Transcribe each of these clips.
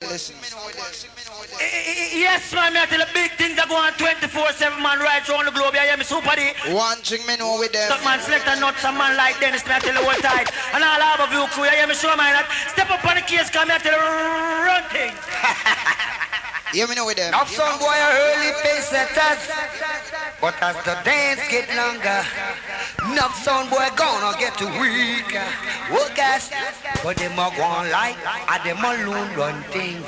Listen. Yes, man, me I tell you big things are going 24/7, man, right around the globe. You hear me, Super D? One thing me know with them. Stuck man, select a nuts, a man like Dennis, me I tell you what tight. And all of you crew, you hear me, show man, that step up on the case, come me I tell you, run things. Hear me know with them. Now some boy are early pace setters, but as the dance get longer, enough sound boy gonna get weaker. Oh gosh, but them a go on like, and them alone run things.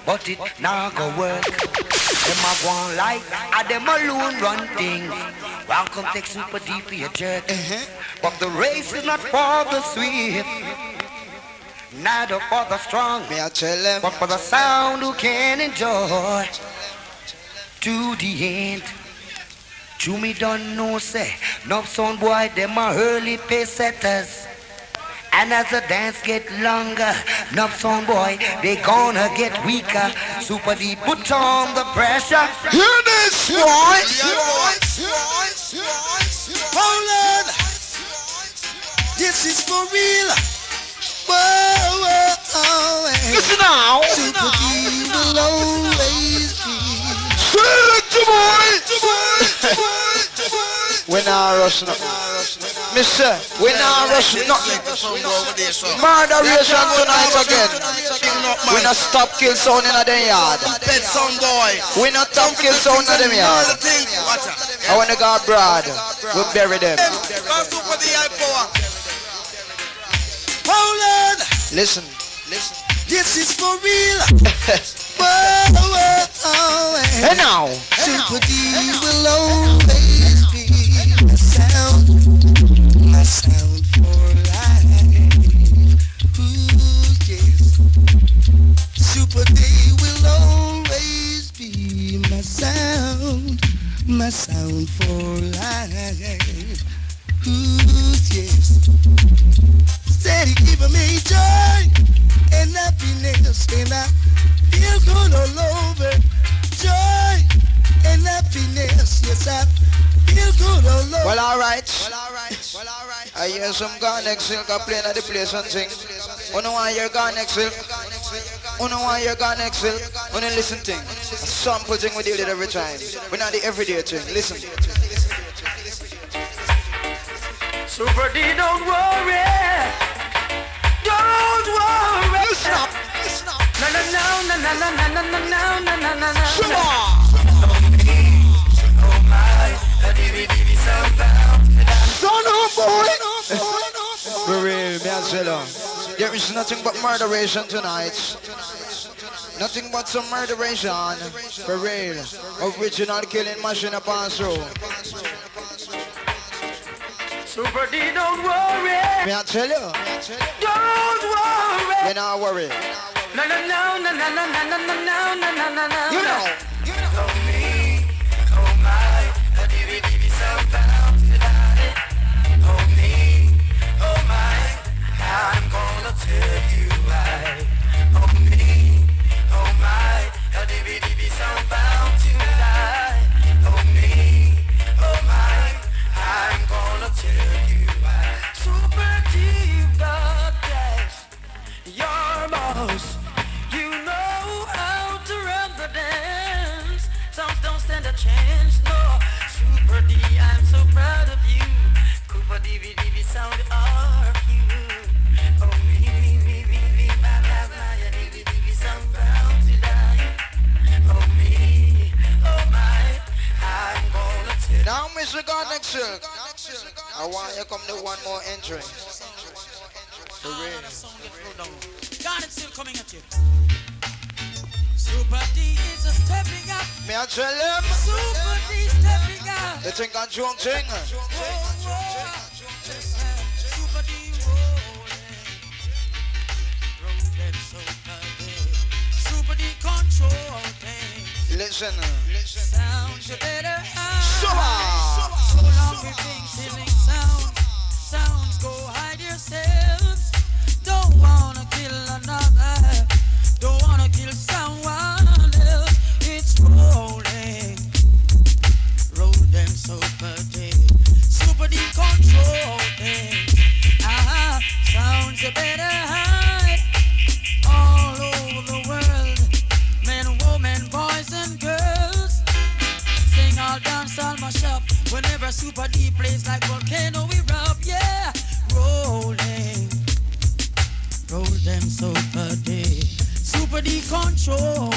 But it now go work. Them a go on like, and them alone run things. One come take Super D for your jerk. But the race is not for the swift, neither for the strong, Me I tell them. but for the sound who can enjoy to the end. To me don't know say, no sound boy them are early pace setters. And as the dance get longer, no sound boy they gonna get weaker. Super D put on the pressure. Hear this, boy. Hold on. This is for real. Whoa, whoa, oh, hey. Listen now. Super D will always be. Select the boy. We not rush nothing. Mister, we not rush nothing. Murderation tonight again. We not stop kill sound in the yard. We not stop kill sound in the yard. I want to go abroad. We bury them. Hold on. Listen. This is for real. Whoa, whoa, oh, hey. Hey now. Super D will always be my sound for life. Ooh, yes. Super D will always be my sound for life. Ooh, yes. Steady keeping me joy and happiness, and I feel good all over. Joy and happiness, yes, I feel good all over. Well, alright. I hear some Garnet Silk playing at the place and sing. You know why you're Garnet Silk? You know why you're Garnet Silk? You know listen thing. A sample thing we deal with every time. We're not the everyday thing. Listen. Super D, don't worry. Don't worry. Listen up. No, no, no, no, no, no, no, no, no, no, no, no. Supa. Son of boy. For real, me and Zilla. There is nothing but murderation tonight. Nothing but some murderation. For real. Original killing machine upon through. Super D, don't worry. Me I tell you. Don't worry. Me not worry. No, no, no, no, no, no, no, no, no, no, no, no, no. You know. I'm gonna tell you why. Oh me, oh my, a DVD sound bound to die. Oh me, oh my, I'm gonna tell you why. Super deep God bless your boss. You know how to run the dance. Songs don't stand a chance, no. Super D, I'm so proud of you. Cooper DVD sound are you. Now, Mr. Garnet Silk, I want you come to one more entry. For real. Garnet still coming at you. Super D is a stepping up. Me I tell them. Super D stepping up. They think I'm drunk thing. Super D rolling Super D. Super D control things. Listen. Sounds you better hide. Supa. So long we think killing sounds go hide yourselves. Don't wanna kill another. Don't wanna kill someone else. It's rolling them Super D. Super D control things. Sounds you better hide all over the world. all dance, all mash up. Whenever Super D plays like volcano, we rub, yeah. Rolling, roll them Super D. Super D control.